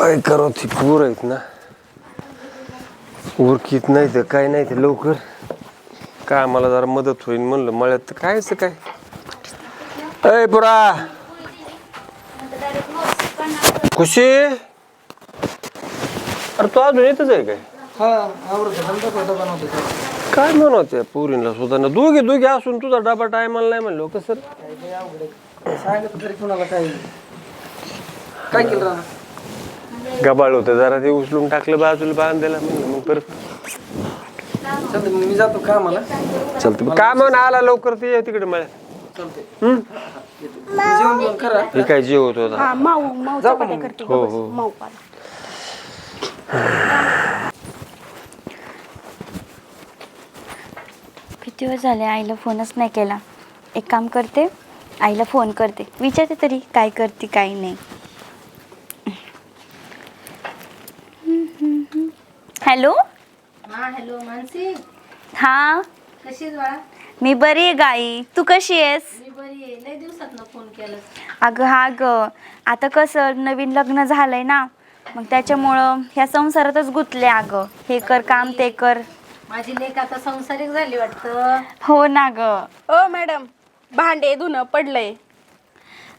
काय करू ती पूर आहेत ना उरकीत नाही तर काय नाही ते लवकर काय मला जरा मदत होईल म्हणलं मळ्यात तर कायच काय अय पुरा खुशी अरे तू अजून येतच आहे काय काय म्हणत पुरीला सुद्धा ना दोघे असून तुझा डबा टायमाला नाही म्हणलो कसं सांगितलं तरी कुणाला काय केलं गबाळ होतं जरा ते उचलून टाकलं बाजूला बांधायला म्हणलं मग परत मी जातो कामाला चालतं काय म्हणून आला लवकर ते ये तिकडे मला जेवण बिवण करा हे काय जेवत होता माऊ चपात्या करते हो हो माऊ पाल किती वेळ झाले आईला फोनच नाही केला. एक काम करते आईला फोन करते विचारते तरी काय करते काय नाही. हॅलो हा हॅलो मानसी हा कशी आहेस बाळा? मी बरी आहे गाई तू कशी आहेस? मी बरी आहे. लय दिवसातनं फोन केला. अगं हा ग आता कसं नवीन लग्न झालंय ना मग त्याच्यामुळं ह्या संसारातच गुंतले. अगं हे कर काम ते कर. माझी लेक आता संसारिक झाली वाटतं. हो ना ग. ओ मॅडम भांडे धुणं पडलंय.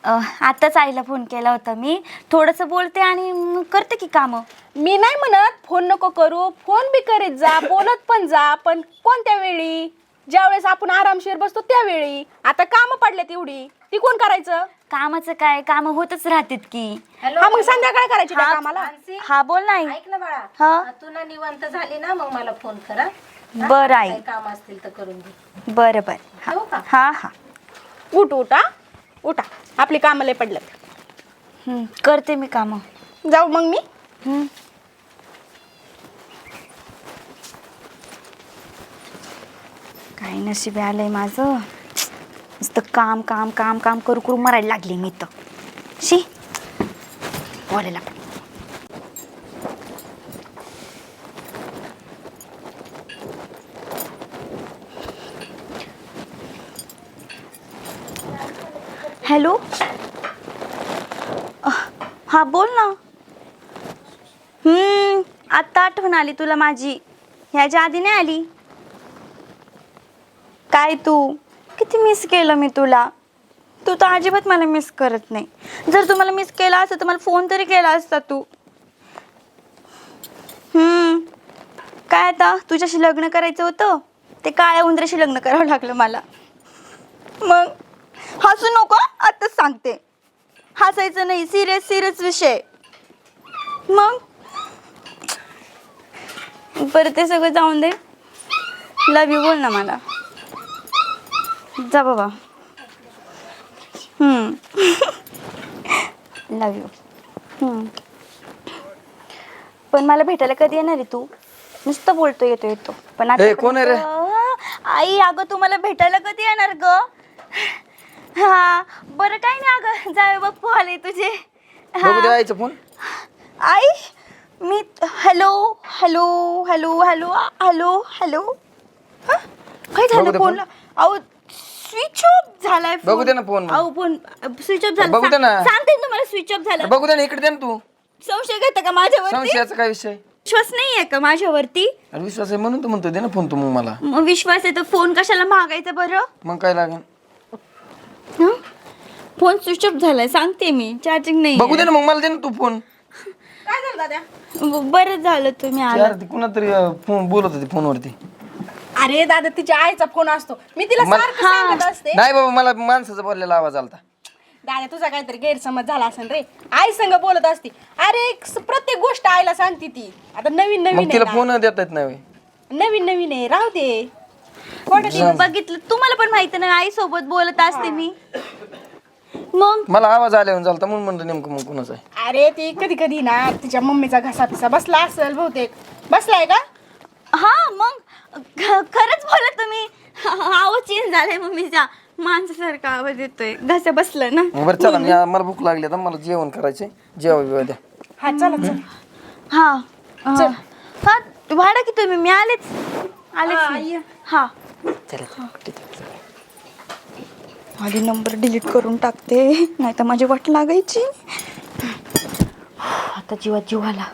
आताच आईला फोन केला होता मी थोडंसं बोलते आणि मग करते की कामं. मी नाही म्हणत फोन नको करू फोन बी करीत जा बोलत पण जा पण कोणत्या वेळी ज्यावेळेस आपण आरामशीर बसतो त्यावेळी. आता कामं पडल्यात एवढी ती कोण करायचं? कामाचं काय कामं होतच राहतात की. हॅलो हा मग संध्याकाळ करायची त्या कामाला. मानसी हा बोल नाही. ऐक ना बाळा हा तू ना निवांत झाली ना मग मला फोन करा. बरं आई काही काम असतील तर करून घे. बरं बरं ठेवू का? हा हा उठा आपली कामं लय पडल्यात. करते मी कामं. जाऊ मग मी. काय नशीब आलंय माझं नुसतं काम काम काम काम करू करू मरायला लागली मी तर. शी बोलायला पण. हॅलो हा बोल ना. आत्ता आठवण आली तुला माझी ह्याच्या आधी नाही आली. काय तू किती मिस केलं मी तुला. तू तर अजिबात मला मिस करत नाही. जर तू मला मिस केला असतं तर मला फोन तरी केला असता तू. काय आता तुझ्याशी लग्न करायचं होतं ते काळ्या उंदराशी लग्न करावं लागलं मला. मग हसू नको आताच सांगते. हसायचं नाही सिरियस विषय. मग बरं ते सगळं जाऊन दे. लव यू बोल ना मला. जा बाबा. लव यू. पण मला भेटायला कधी येणार आहे तू? नुसतं बोलतो येतो पण आता कोण आहे रे? आई अगं तू मला भेटायला कधी येणार ग? हा बरं काय नाही अगं जावे बाप्पू आले तुझे. बघू दे आईचा फोन. आई मी hello hello hello hello hello hello काय झालं फोनला? अहो स्विच ऑफ झालाय बघू दे ना फोन. अहो फोन स्विच ऑफ झाला. बघू दे ना. सांगते ना तुम्हाला स्विच ऑफ झाला. बघू दे ना इकडे दे ना तू. संशय घेता का माझ्यावरती? संशयाचा काय विषय? विश्वास नाहीये का माझ्यावरती? अरे विश्वास आहे म्हणून तू म्हणतो दे ना फोन तू मग मला. मग विश्वास आहे तर फोन कशाला मागायचा बरं? मग काय लागेल? फोन स्विच ऑफ झालाय सांगते मी चार्जिंग नाही. बघू दे ना मग मला दे ना तू फोन. काय झालं दादा? बरं झालं तुम्ही आला. यार ती कुणा तरी फोन बोलत होती फोनवरती. अरे दादा तिच्या आईचा फोन असतो. मी तिला सारखं सांगत असते. नाही बाबा मला माणसाचा बोललेला आवाज आलता. दादा तुझा काहीतरी गैरसमज झाला असेल रे. आई संग बोलत असती. अरे प्रत्येक गोष्ट आईला सांगते ती. आता नवीन मग नवीन तिला आहे फोन देता येत नाही. नवीन आहे राहू दे. बघितलं तुम्हाला पण माहिती नाही आई सोबत बोलत असते मी. मग मला आवाज आल्यावर झालता म्हणून म्हणलं नेमकं मग कुणाचा आहे. अरे ती कधी कधी ना तिच्या मम्मीचा घसा पिसा बसला असेल बहुतेक. बसलाय का? हा मग खरंच बोला तुम्ही. आवाज चेंज झालाय मम्मीचा. माणसासारखा आवाज येतोय. घसा बसला ना. बरं चला मला भूक लागली आता मला जेवण करायचे. जेवा द्या. हा चला चल. हा चल. हा वाढा की तुम्ही. मी आलेच हा. आधी नंबर डिलीट करून टाकते नाही तर माझी वाट लागायची. आता जीवात जीव आला.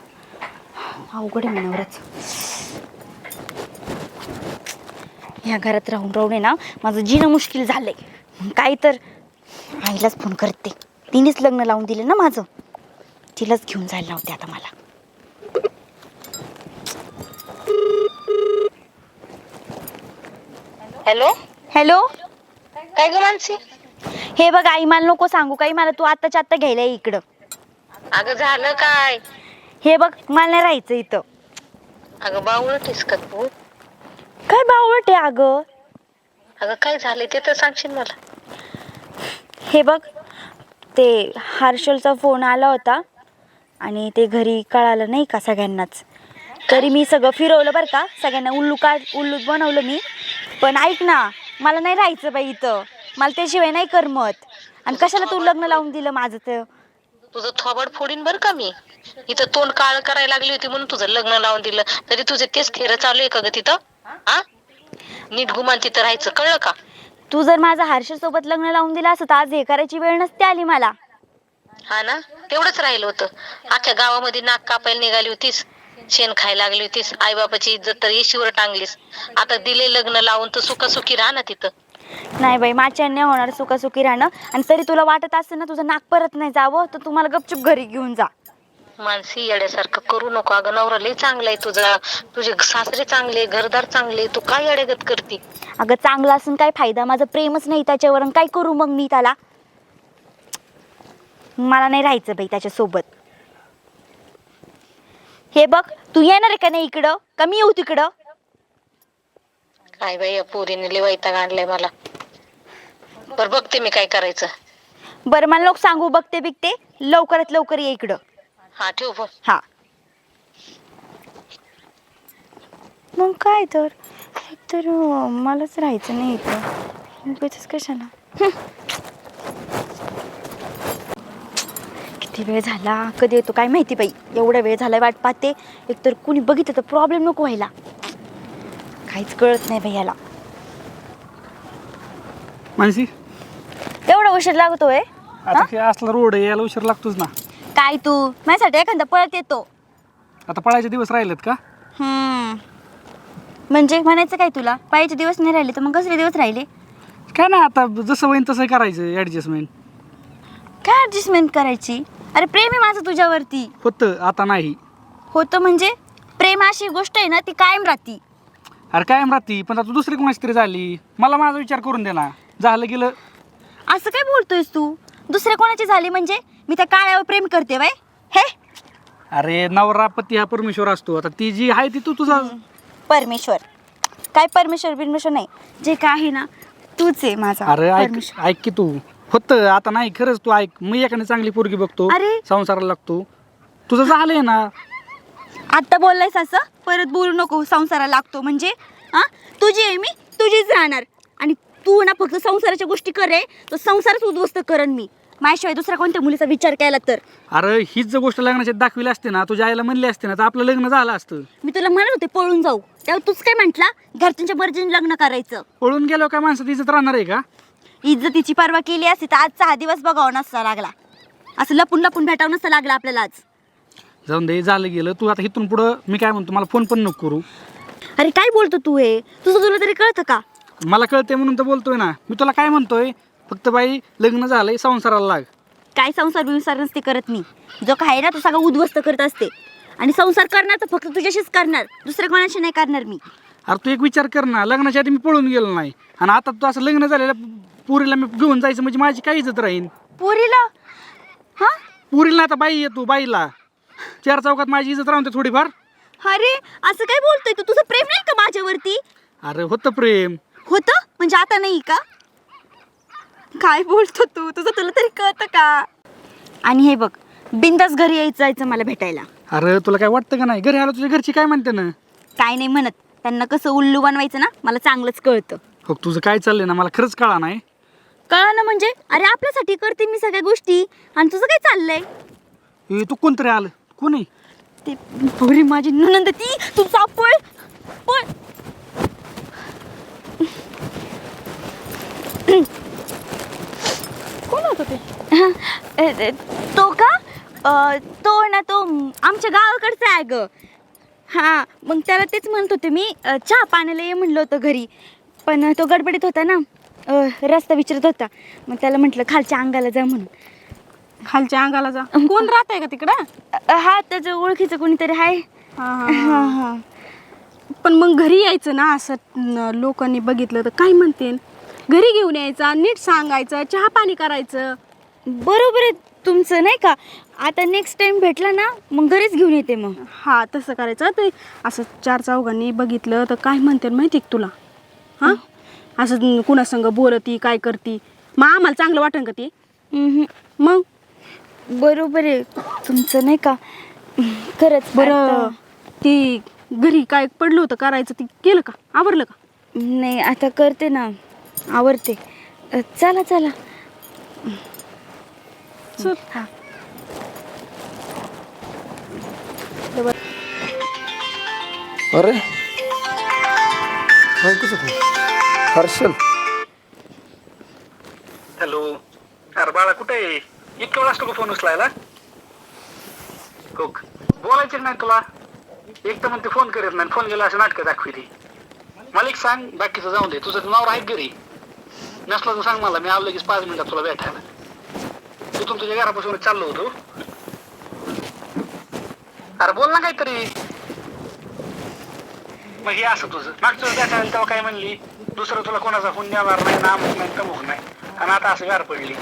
अवघड आहे मनावरच. ह्या घरात राहून राहून आहे ना माझं जीणं मुश्किल झालंय. काय तर आईलाच फोन करते. तिनेच लग्न लावून दिले ना माझं. तिलाच घेऊन जायला लावते आता मला. Hello hello. काय ग मानसी? हे बघ आई, मला नको सांगू काही. मला तू आत्ताच्या आत्ता घ्यायला ये इकडं. अगं झालं काय? हे बघ मला नाही राहायचं इथं. अगं बावळटेस का तू? काय बावळट आहे अगं. अगं काय झाले ते तर सांगशील मला. हे बघ ते हर्षलचा फोन आला होता आणि ते घरी कळालं नाही का सगळ्यांनाच. तरी मी सगळं फिरवलं बरं का. सगळ्यांना उल्लू बनवलं मी. पण ऐक ना, मला नाही राहायचं बाई इथं. मला त्याशिवाय नाही करमत. आणि कशाला तू लग्न लावून दिलं माझं? तर तुझं थोबड फोडीन बर का मी. इथं तोंड काळ करायला लागली होती म्हणून तुझं लग्न लावून दिलं. तरी तुझे तेच खेळ चालू आहे का ग तिथं? हा, नीट गुमान तिथं राहायचं, कळलं का? तू जर माझं हर्षसोबत लग्न लावून दिलं असं तर आज हे करायची वेळ नसते आली मला. हा ना, तेवढंच राहिलं होतं. अख्ख्या गावामध्ये नाक कापायला निघाली होतीस, शेण खायला लागली होतीस, आई बापाची इज्जत तर येशीवर टांगलीस. आता दिले लग्न लावून तर सुखासुखी राहा ना तिथं. नाही बाई, माझ्याने नाही होणार सुखासुखी राहणं. आणि तरी तुला वाटत असेल ना तुझं नाक परत नाही जावं तर तुम्हाला गपचूप घरी घेऊन जा. मानसी येड्यासारखं करू नको. अगं नवरा लय चांगला आहे तुझा. तुझे सासरे चांगले, घरदार चांगले, तू काय येड्यागत करती? अगं चांगला असून काय फायदा? माझं प्रेमच नाही त्याच्यावर. काय करू मग मी त्याला? मला नाही राहायचं बाई त्याच्यासोबत. हे बघ तू येणार आहे का नाही इकडं? का मी येऊ तिकडं? काय बाई या पोरीने लय वैताग आणलाय मला. बरं बघते मी काय करायचं. बरं मला लोक सांगू बघते बिकते. लवकरात लवकर ये इकडं. हा ठेव फोन. हा मग काय तर मलाच राहायचं नाही इथं. उगाचच कशाला. किती वेळ झाला, कधी येतो काय माहिती बाई. एवढा वेळ झालाय वाट पाहते. एकतर कुणी बघितलं तर प्रॉब्लेम नको व्हायला. काहीच कळत नाही बाई याला. मानसी, एवढा उशीर लागतोय? आता काय असला रोड आहे, यायला उशीर लागतोच ना. काय तू माझ्यासाठी एखादा पळत येतो? आता पळायचे दिवस राहिलेत का? म्हणजे म्हणायचं काय तुला? पायाचे दिवस नाही राहिले तर मग कसले दिवस राहिले? काय नाही, आता जसं होईन तसं करायचं ऍडजस्टमेंट. काय ऍडजस्टमेंट करायची? अरे प्रेम आहे माझं तुझ्यावरती. होतं, आता नाही. होतं म्हणजे? प्रेम अशी गोष्ट आहे ना ती कायम राहती. अरे कायम राहती, पण आता दुसरी कोणाची तरी झाली. मला माझा विचार करून दे ना. झालं गेलं. असं काय बोलतोयस तू? दुसऱ्या कोणाची झाली म्हणजे? मी त्या काळ्यावर प्रेम करते बाय. हे अरे नवरा पती हा परमेश्वर असतो. आता ती जी आहे ती तू तुझा. परमेश्वर काय? परमेश्वर नाही. जे काय आहे ना तूच आहे माझा. अरे ऐक परमेश्वर. ऐक की तू. होतं, आता नाही. खरंच तू ऐक. मी एखादी चांगली पोरगी बघतो, अरे. संसाराला लागतो. तुझं झालंय ना. आता बोललायस असं परत बोलू नको. संसाराला लागतो म्हणजे? हा, तुझी आहे मी, तुझीच राहणार. आणि तू ना फक्त संसाराच्या गोष्टी करे तर संसारच उद्ध्वस्त करण मी. माझ्याशिवाय दुसऱ्या कोणत्या मुलीचा विचार केला तर? अरे हीच जर गोष्ट लग्नाची दाखविली असते ना, तुझ्या आईला म्हणली असते ना, तर आपलं लग्न झालं असतं. मी तुला म्हणत होते पळून जाऊ, तेव्हा तूच काय म्हंटला? घरच्यांच्या मर्जीने लग्न करायचं. पळून गेलो काय माणसात इज्जत राहणार आहे का? इज्जतीची पर्वा केली असती तर आजचा हा दिवस बघावा नसता लागला. असं लपून लपून भेटावं नसतं लागलं आपल्याला आज. जाऊन दे, झालं गेलं. तू आता इथून पुढं मी काय म्हणतो, मला फोन पण नको करू. अरे काय बोलतो तू? हे तुझं तुला तरी कळतं का? मला कळते म्हणून तर बोलतोय ना. मी तुला काय म्हणतोय, फक्त बाई लग्न झालंय, संसाराला लाग. काय संसार बिंसार नसते करत मी. जो काय ना तो सगळं उद्ध्वस्त करत असते. आणि संसार करणार तर फक्त तुझ्याशीच करणार, दुसऱ्या कोणाशी नाही करणार मी. अरे तू एक विचार कर ना, लग्नाच्या आधी मी पळून गेलो नाही आणि आता तू असं लग्न झालेल्या पुरीला मी घेऊन जायचं म्हणजे माझी काय इज्जत राहीन? पोरीला? हा, पुरीला आता बाई येतो, बाईला चार चौकात माझी इज्जत राहून दे थोडीफार. अरे असं काय बोलतोय तू? तुझं प्रेम नाही का माझ्यावरती? अरे होतं प्रेम. होतं म्हणजे आता नाही का? काय बोलतो तू? तुझं तुला तरी कळतं का? आणि हे बघ, बिंदास घरी यायचं जायचं मला भेटायला. अरे तुला काय वाटतं का नाही? घरी आलं तुझ्या घरची काय म्हणते ना? काय नाही म्हणत. त्यांना कसं उल्लू बनवायचं ना मला चांगलंच कळतं. हो, तुझं काय चाललंय ना मला खरंच कळा नाही. कळा ना म्हणजे? अरे आपल्यासाठी करते मी सगळ्या गोष्टी आणि तुझं काय चाललंय? तू कोणतरी आलं? कोण आहे ते? पोरी माझी नणंद ती. तुमचा पळ पळ. कोण होतं ते? तो का? तो आमच्या गावाकडचा आहे ग. हां, मग त्याला तेच म्हणत होते मी, चहा पाण्याला ये म्हणलं होतं घरी, पण तो गडबडीत होता ना, रस्ता विचारत होता. मग त्याला म्हटलं खालच्या अंगाला जा म्हणून. खालच्या अंगाला जा. कोण राहत आहे का तिकडं? हा, त्याचं ओळखीचं कोणीतरी आहे. हां हां. पण मग घरी यायचं ना, असं लोकांनी बघितलं तर काय म्हणते. घरी घेऊन यायचा, नीट सांगायचं, चहा पाणी करायचं. बरोबर आहे तुमचं, नाही का. आता नेक्स्ट टाइम भेटला ना मग घरीच घेऊन येते मग. हा, तसं करायचं. ते असं 4 चौघांनी बघितलं तर काय म्हणते माहिती का तुला? हां, असं कुणासंग बोलती काय करती, मग आम्हाला चांगलं वाटेल का ती? मग बरोबर आहे तुमचं, नाही का. खरंच. बरं, ती घरी काय पडलं होतं करायचं, ती केलं का? आवरलं का? नाही, आता करते ना, आवडते. चला चला. चल. हां. अरे हर्षल. हॅलो. अरे बाळा कुठे आहे? इतक्या वेळा असतो का फोन उचलायला? बोलायचं नाही तुला? एक तर म्हणते फोन करीत नाही, फोन गेला असं नाटकं दाखविली. मला एक सांग, बाकीचं जाऊन दे, तुझं नवरा आहे घरी? नसला तर सांग मला, मी आलो लगेच 5 मिनिटात तुला भेटायला. तू तुमच्या घरापासून चाललो होतो. अरे बोल ना काहीतरी. मग हे असं तुझं मागचं भेटायला तेव्हा काय म्हणली, दुसरं तुला कोणाचा फोन देणार नाही, ना अमुक नाही तमुक नाही, आणि आता असं गार पडली.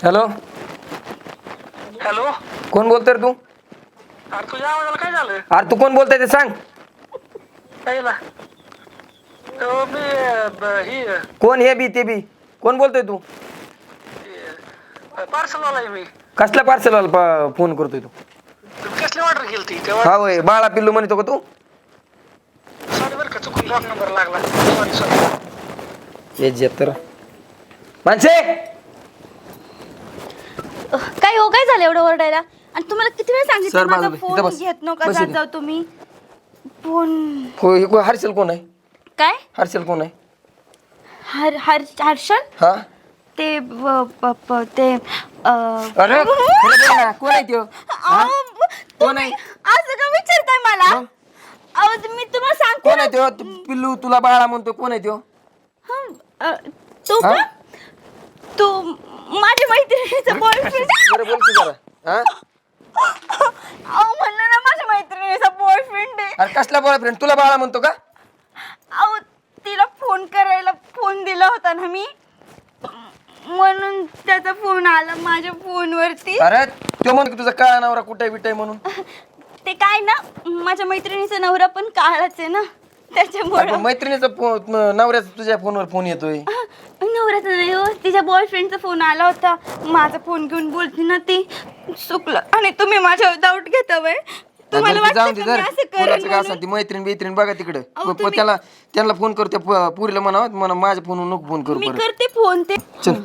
Hello, hello. कोण बोलतोय रे तू? अरे तुझ्या आवाजाला काय झालं? अरे तू कोण बोलतोय ते सांग. पहिला मी ही कोण हे बी ते बी कोण बोलतोय तू? पार्सलवाला आहे मी. कसल्या पार्सलवाला फोन करतोय तू? तुम्ही कसली ऑर्डर केली ती तेव्हा? हा होय, बाळा पिल्लू म्हणतो का तू? सॉरी बरं का, चुकून रॉंग नंबर लागला. सॉरी. हे जे तर माणसे. काय हो, काय झालं एवढं ओरडायला? आणि तुम्हाला किती वेळ सर, सांगितलं माझा बाजूला. फोन इथं बस. घेत नका, बस जात इथे. जाऊ तुम्ही. फोन होय, हर्षल कोण आहे? काय? हर्षल कोण आहे? हर्षल हा, ते ते अरे बोल ना, कोण आहे त्यो? हा? कोण आहे? असं का विचारताय मला? मी तुम्हाला सांगते कोण आहे त्यो? पिल्लू तुला बाळा म्हणतो, कोण आहे त्यो? तो हा? का? तो माझ्या मैत्रिणीचा बॉयफ्रेंड. बरं बोल की जरा. हा, म्हणलं ना, माझ्या मैत्रिणीचा बॉयफ्रेंड आहे. अरे कसला बॉयफ्रेंड? तुला बाळा म्हणतो का? तिला फोन करायला फोन दिला होता ना मी, म्हणून त्याचा फोन आला माझ्या फोनवरती. अरे तो म्हणतो तुझा काळा नवरा कुठे बिटाय म्हणून. ते काय ना, माझ्या मैत्रिणीचा नवरा पण काळाच आहे ना, त्याच्यामुळे. मैत्रिणीचा नवऱ्याचा तुझ्या फोनवर फोन येतोय. नवऱ्याचा नाही हो, तिच्या बॉयफ्रेंडचा फोन आला होता. माझा फोन घेऊन बोलते ना ती, चुकलं. आणि तुम्ही माझ्यावर डाऊट घेता वय. तुम्हाला वाटतं का मी असं करेन म्हणून? ती मैत्रीण बघा तिकडे. तुम्ही- त्यांना फोन करते, पुरीला म्हणा माझ्या फोनवर नको फोन करू मी परत. करते फोन ते. चल.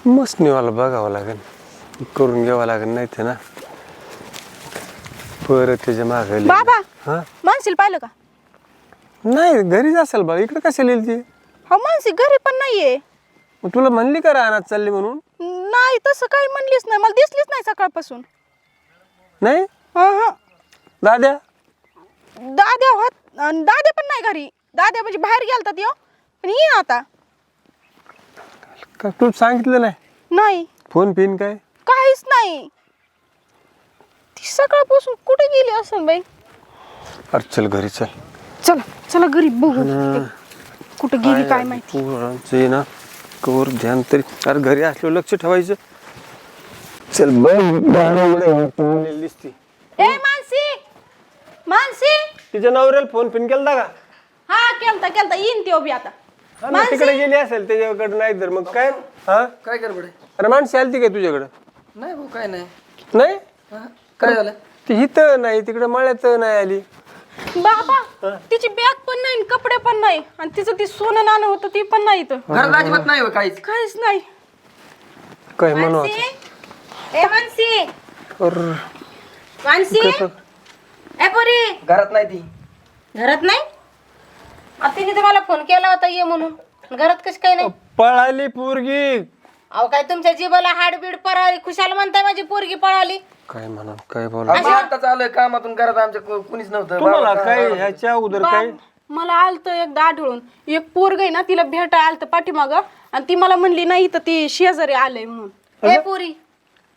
मस्त निवाला बघावं लागेल, करून घ्यावं लागेल, नाही ते ना परत त्याच्या मागे. बाबा, हा, मानसीला पाहिलं का? नाही घरीच असेल बा, इकडे कशाला येईल ती? हो, मानसी घरी पण नाहीये. मग तुला म्हणली का रानात चालली म्हणून? नाही, तसं काही म्हणलीच नाही, मला दिसलीच नाही सकाळपासून. नाही हा, दाद्या? दाद्या होत, दाद्या पण नाही घरी. दाद्या म्हणजे बाहेर गेलतात यो, पण येईन आता. का तू सांगितलं नाही, फोन पिन काय? काहीच नाही. ती सकाळपासून कुठे गेली असेल बाई? अरे चल घरी चल. चला चला घरी बघू कुठे गेली काय माहिती. पोरांचं आहे ना, कवर ध्यान तरी. अरे घरी असल्यावर लक्ष ठेवायचं. चल बघ दिसती. ए मानसी, मानसी. तिच्या नवऱ्याला फोन पिन केलता का? हा, केलता येईन ती उभी आता. हा, मग तिकडे गेली असेल त्याच्याकडे, नाही तर मग काय. हा, काय कर बडे? अरे माणशी आलती काय तुझ्याकडं? नाही भाऊ, काय नाही. नाही हा? काय झालं? ती हिथं नाही, तिकडे मळ्यात नाही आली. बाबा, तिची बॅग पण नाही, कपडे पण नाही, आणि तिचं ती सोनं नाणं होतं ती पण नाही इथं. घरात अजिबात नाही होय काहीच. काहीच नाही. काय म्हणू ए मानसी, मानसी, ए पोरी, घरात नाही ती. घरात नाही? तिने तर मला फोन केला होता ये म्हणून. घरात कशी काय नाही? पळाली पोरगी. अहो काय तुमच्या जीवाला हाडबीड पळाली खुशाल म्हणताय माझी पोरगी पळाली. काय म्हणा काय बोला आम्ही आताच आलोय कामातून घरात आमच्या कुणीच नव्हतं. तुम्हाला बाबा काय ह्याच्या उदर काय मला आलतं एकदा आढळून एक पोरग आहे ना तिला भेटायला आलतं पाठीमाग आणि ती मला म्हणली नाही तर ती शेजारी आलंय म्हणून. ए पुरी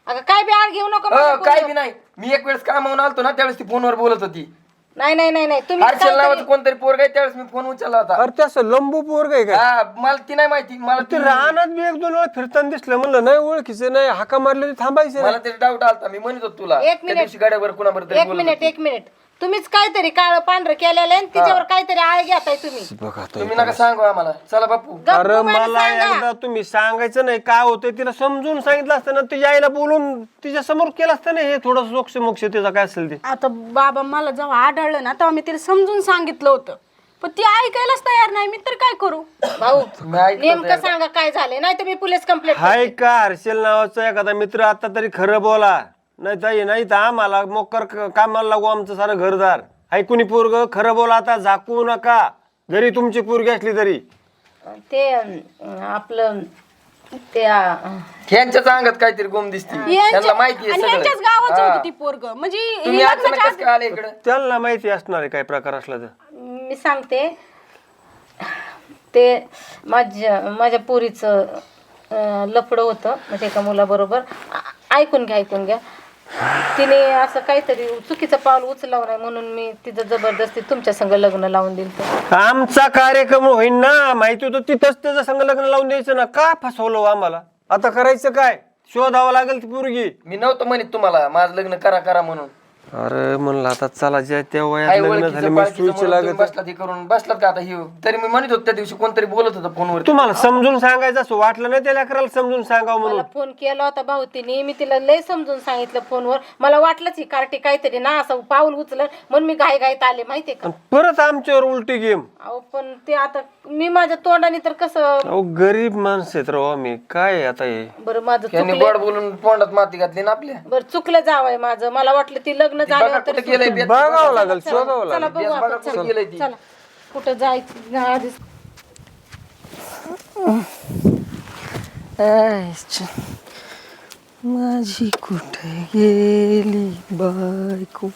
अगं काय बी आड घेऊ नको माझ्या काय पोरीवर. बी नाही. मी एक वेळेस कामावून आलतो ना त्यावेळेस ती फोनवर बोलत होती. नाही नाही नाही नाही तुम्ही हर्षल नावाचं कोणतरी पोरग आहे त्यावेळेस मी फोन उचलला होता. अरे ते असं लंबू पोरग आहे का? हा मला ती नाही माहिती. मला ते रानात मी 1-2 वेळा फिरताना दिसलं, म्हणलं नाही ओळखीचं नाही, हाका मारलेली थांबायचं मला ते डाऊट आलता. मी म्हणत होतो तुला एक त्या मिनिट. दिवशी गाड्यावर कुणाबरोबर तरी बोलत होती. एक मिनिट तुम्हीच काहीतरी काळं पांढरं केलेलं आहे आणि तिच्यावर काहीतरी आळ घेताय तुम्ही. बघा तुम्ही नका सांगू आम्हाला. चला बापू. अरे मला एकदा तुम्ही सांगायचं नाही काय होतं, तिला समजून सांगितलं असतं ना, तिच्या आईला बोलून तिच्या समोर केलं असतं ना, हे थोडं मोक्ष मोक्ष तिचा काय असेल ते. आता बाबा मला जेव्हा आढळलं ना तेव्हा मी तिला समजून सांगितलं होतं पण ती ऐकायलाच तयार नाही. मी तर काय करू? भाऊ मी ऐकलं नेमकं सांगा काय झालंय नाही तर मी पोलीस कंप्लेंट. हाय का हर्षल नावाचा एखादा मित्र आता तरी खरं बोला, नाही तर आम्हाला मोकर कामाला लागू आमचं सारं घरदार. ऐकून पोरग खरं बोला, आता झाकू नका जरी तुमची पोरगी असली तरी. ते आपलं ते ह्यांच्याच अंगात काहीतरी गोम दिसते. त्यांना माहिती आहे आणि सगळं. यांच्याच गावाचं हा. होतं ती पोरग म्हणजे तुम्ही अचानक कसं काय आले इकडे? त्यांना माहिती असणार आहे काय प्रकार असला तर. मी सांगते ते माझ्या पोरीचं लफडं होतं म्हणजे एका मुलाबरोबर. ऐकून घ्या तिने असं काहीतरी चुकीचं पाऊल उचलावं नाही म्हणून मी तिचं जबरदस्ती तुमच्या संग लग्न लावून दिलं. आमचा कार्यक्रम होईन ना, माहिती होतं तिथंच त्याचं संग लग्न लावून द्यायचं ना, का फसवलं आम्हाला? आता करायचं काय? शोधावं लागेल ती पोरगी. मी नव्हतं म्हणत तुम्हाला माझं लग्न करा म्हणून. अरे म्हणलं आता चला ज्या त्या वयात काही लग्न ओळखीचं झालं, मी पाळखीचं सुईची म्हणून लागत. तुम्ही बसलात हे करून बसलात का आता हे? तरी मी म्हणत होतो त्या दिवशी कोणतरी बोलत होतं फोनवर. तुम्हाला समजून सांगायचं असं वाटलं नाही त्या लेकराला समजून सांगावं म्हणून. मला फोन केला होता भाऊ तिने, मी तिला लय समजून सांगितलं फोनवर. मला वाटलंच ही कार्टी काहीतरी ना असं पाऊल उचलं म्हणून मी घाईत आले माहितीये का. आणि परत आमच्यावर उलटी गेम. अहो पण ते आता मी माझ्या तोंडाने तर कसं. अहो गरीब माणसं आहेत राव आम्ही, काय आता हे. बरं माझं त्यांनी चुकलं. गोड बोलून तोंडात माती घातली ना आपल्या. बरं चुकलं जावंय माझं. मला वाटलं ती लग्न झाल्यावर कुठे तर केलंय बेत? बघावं लागेल, शोधावं चला लागेल. बघू आपण. बघा कुठे चला. गेलंय ती. चला कुठं जायचं आधीच. माझी कुठे गेली बायको?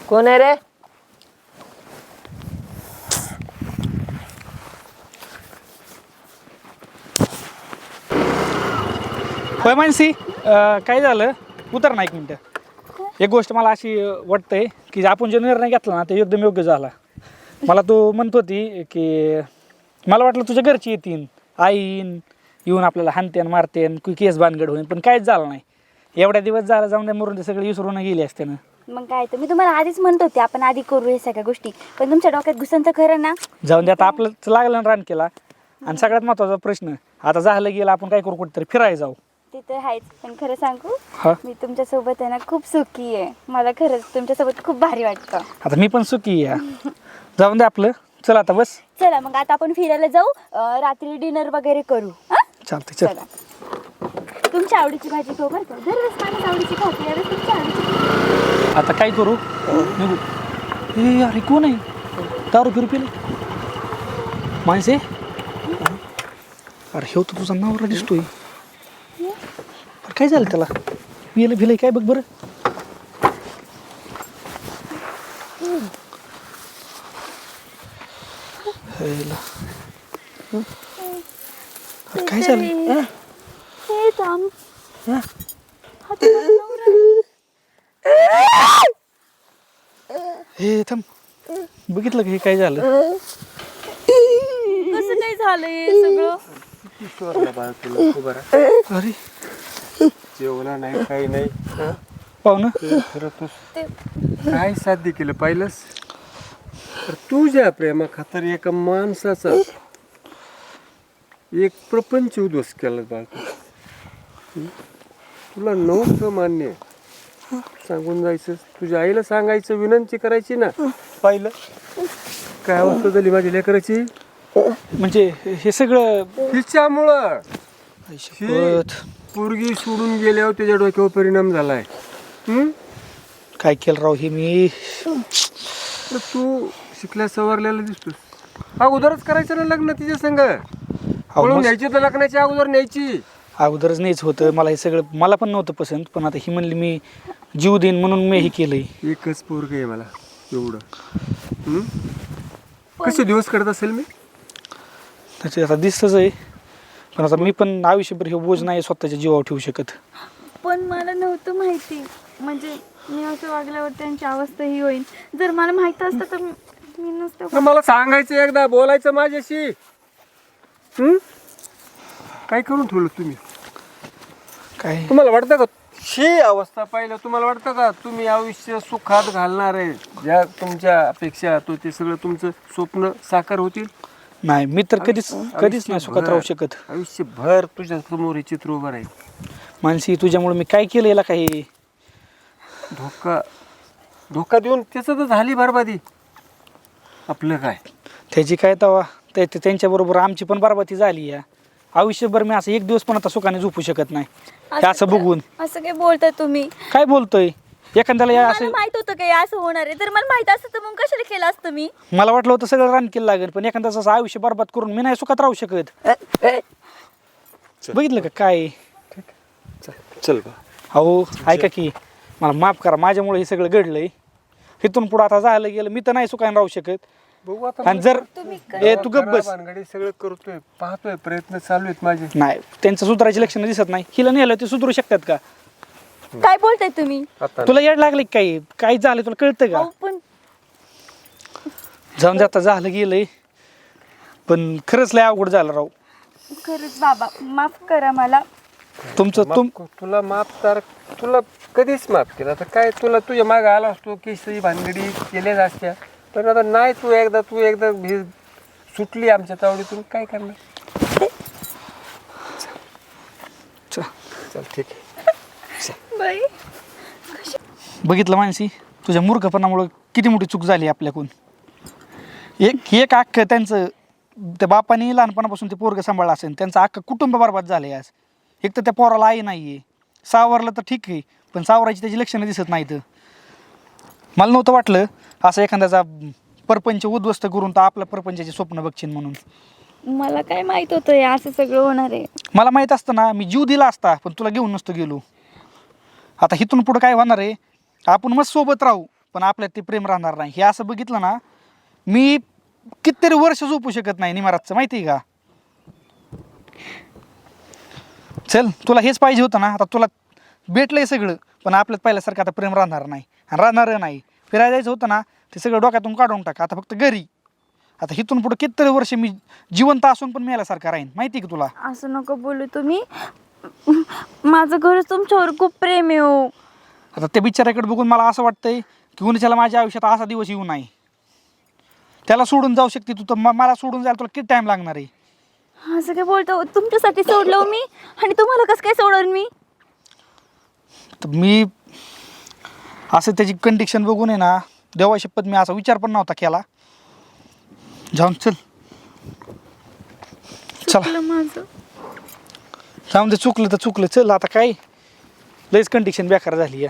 कोण आहे रे? होय मानसी, काय झालं? उतर ना एक मिनटं. एक गोष्ट मला अशी वाटतंय की आपण जो निर्णय घेतला ना ते एकदम योग्य झाला. मला तू म्हणत होती की मला वाटलं तुझ्या घरची येतील, आईन येऊन आपल्याला हाणतेन मारतेन केस भानगड होईन, पण काहीच झालं नाही. एवढ्या दिवस झाला जाऊन द्या मरून ते सगळे विसरून गेले असते ना. मग काय तर मी तुम्हाला आधीच म्हणत होते आपण आधी करू हे सगळ्या गोष्टी, पण तुमच्या डोक्यात घुसांचं खरं ना. जाऊन द्या आता आपलं लागलं ना रान केला. आणि सगळ्यात महत्त्वाचा प्रश्न आता झालं गेलं, आपण काय करू कुठेतरी फिरायला जाऊ. ते तर आहेच, पण खरं सांगू हा मी तुमच्या सोबत आहे ना खूप सुखी आहे. मला खरंच तुमच्यासोबत खूप भारी वाटतं. आता मी पण सुखी आहे. जाऊन द्या आपलं. चल आता बस. चला मग आता आपण फिरायला जाऊ, रात्री डिनर वगैरे करू. चालतंय चल. चला तुमच्या आवडीची भाजी खाऊ बरं का. दरवेळेस माझ्या आवडीची खाते, यावेळेस तुमच्या आवडीची. आता काय करू? निघू. ए अरे कोण आहे? दारू फिरू पिले माणसे. अरे हे तर तुझा नवरा दिसतोय. अरे काय झालं त्याला? पिले भिले काय बघ बरं. अरे काय झालं? हे थांब. हे थांब. बघितलं का हे काय झालं? कसं काय झालंय सगळं? अरे जेवला नाही काही नाही. पाहुणं खरं तू काय साध्य केलं पाहिलंस? तर तुझ्या प्रेमा खातर एका माणसाचा एक प्रपंच उद्ध्वस्त केला बाळा. तुला नव्हतं मान्य सांगून जायचं, तुझ्या आईला सांगायचं, विनंती करायची ना. पाहिलं काय अवस्था झाली माझ्या लेकराची. म्हणजे हे सगळं तिच्यामुळं ही शपथ. पोरगी सोडून गेल्यावर त्याच्या डोक्यावर परिणाम झालाय. काय केलं राव हे मी. तर तू शिकल्या सवारलेला दिसतोस. अगोदरच करायचं ना लग्न तिच्या संग. पळून न्यायची तर लग्नाच्या अगोदर न्यायची. अगोदरच नाहीच होतं मला हे सगळं. मला पण नव्हतं पसंत, पण आता ही म्हणली मी जीव देईन म्हणून मी हे केलंय. एकच पोरग आहे मला एवढं. कसे दिवस करत असेल मी. त्याचे आता दिसतच आहे, पण आता मी पण आयुष्यभर हे बोज नाही स्वतःच्या जीवावर ठेवू शकत. पण मला नव्हतं माहिती, म्हणजे मी असं वागल्यावर त्यांची अवस्था ही होईल. जर मला माहित असतं तर मी नसतं. तर मला सांगायचं, एकदा बोलायचं माझ्याशी. काय करून ठेवलं तुम्ही. काय तुम्हाला वाटतं का ही अवस्था पाहिलं तुम्हाला वाटतं का तुम्ही आयुष्य सुखात घालणार आहे. ज्या तुमच्या अपेक्षा तो ते सगळं तुमचं स्वप्न साकार होतील. नाही, मी तर कधीच नाही सुखात राहू शकत. आयुष्यभर तुझ्या समोर हे चित्र उभं राहील. मानसी तुझ्यामुळे मी काय केलं याला काही. धोका देऊन त्याचं तर झाली बरबादी. आपलं काय त्याची काय तवा त्यांच्याबरोबर आमची पण बरबादी झाली या. आयुष्यभर मी असं एक दिवस पण आता सुखाने झोपू शकत नाही हे असं बघून. असं काय बोलताय तुम्ही. काय बोलतोय एखाद्याला या असं. मला माहित होतं का हे असं होणार आहे. तर मला माहित असतं तर मग कशाला केलं असतं मी. मला वाटलं होतं सगळं रान केलं लागेल, पण एखाद्याचं असं आयुष्य बरबाद करून मी नाही सुखात राहू शकत. बघितलं का काय. चल बा. अहो ऐका की, मला माफ करा, माझ्यामुळे हे सगळं घडलंय. इथून पुढं आता झालं गेलं, मी तर नाही सुखाने राहू शकत. बघू आता. आणि जर तू गप्प बस. भानगडी सगळं करतोय, पाहतोय, प्रयत्न चालू आहेत माझे. नाही, त्यांचं सुधारायची लक्षणं दिसत नाही. हिला नेलं ते सुधारू शकतात का. काय बोलताय तुम्ही. तुला येड लागले काही काय झालं तुला कळतं का. अहो, पण जाऊन जाता झालं गेलंय, पण खरंच लय अवघड झालं राव. खरंच बाबा माफ करा मला. तुला माफ तर तुला कधीच माफ केलं. आता काय तुला तुझ्या मागे आला असतो की सही भानगडी केल्याच असत्या, पण आता नाही. तू एकदा सुटली आमच्या तावडीतून, काय करणार. चल ठीक आहे. बाई बघितलं मानसी, तुझ्या मूर्खपणामुळे किती मोठी चूक झाली आपल्याकडून. एक अख्खं त्यांचं त्या बापाने लहानपणापासून ते पोरगं सांभाळलं असेल, त्यांचं अख्खं कुटुंब बरबाद झालं आज. एक तर त्या पोराला आई नाही आहे, सावरलं तर ठीक आहे, पण सावरायची त्याची लक्षणं दिसत नाहीत. मला नव्हतं वाटलं असं एखाद्याचा परपंच उद्ध्वस्त करून तर आपल्या परपंचाचे स्वप्न बघशील म्हणून. मला काय माहित होतं हे असं सगळं होणार आहे. मला माहित असतं ना, मी जीव दिला असता, पण तुला घेऊन नसतो गेलो. आता इथून पुढं काय होणार आहे, आपण मस्त सोबत राहू, पण आपल्यात ते प्रेम राहणार नाही. हे असं बघितलं ना, मी कितीतरी वर्ष झोपू शकत नाही निमारातचं, माहिती आहे का. चल, तुला हेच पाहिजे होतं ना. आता तुला भेटलंय सगळं, पण आपल्यात पहिल्यासारखं आता प्रेम राहणार नाही आणि राहणार नाही. फिरायला जायचं होतं ना, ते सगळं डोक्यातून काढून टाक. आता फक्त घरी. आता इथून पुढे कितीतरी वर्ष मी जिवंत असून पण मेल्यासारखं राहीन, माहिती आहे का तुला. असं नको बोलू तुम्ही. माझं घर तुमच्यावर खूप प्रेम आहे हो. आता त्या बिचाऱ्याकडे बघून मला असं वाटतंय की उन्हाच्याला माझ्या आयुष्यात असा दिवस येऊ नये. त्याला सोडून जाऊ शकते तू, तर मला सोडून जायला तुला किती टाइम लागणार आहे. असं काय बोलतो. तुमच्यासाठी सोडलं मी, आणि तुम्हाला कसं काय सोडवलं मी. तर मी असं त्याची कंडिशन बघून आहे ना, देवा शपथ मी असा विचार पण नव्हता केला. जाऊन चल. चला माझं जाऊन ते चुकलं तर चुकलं. चल आता काय लयच कंडिशन बेकार झाली या.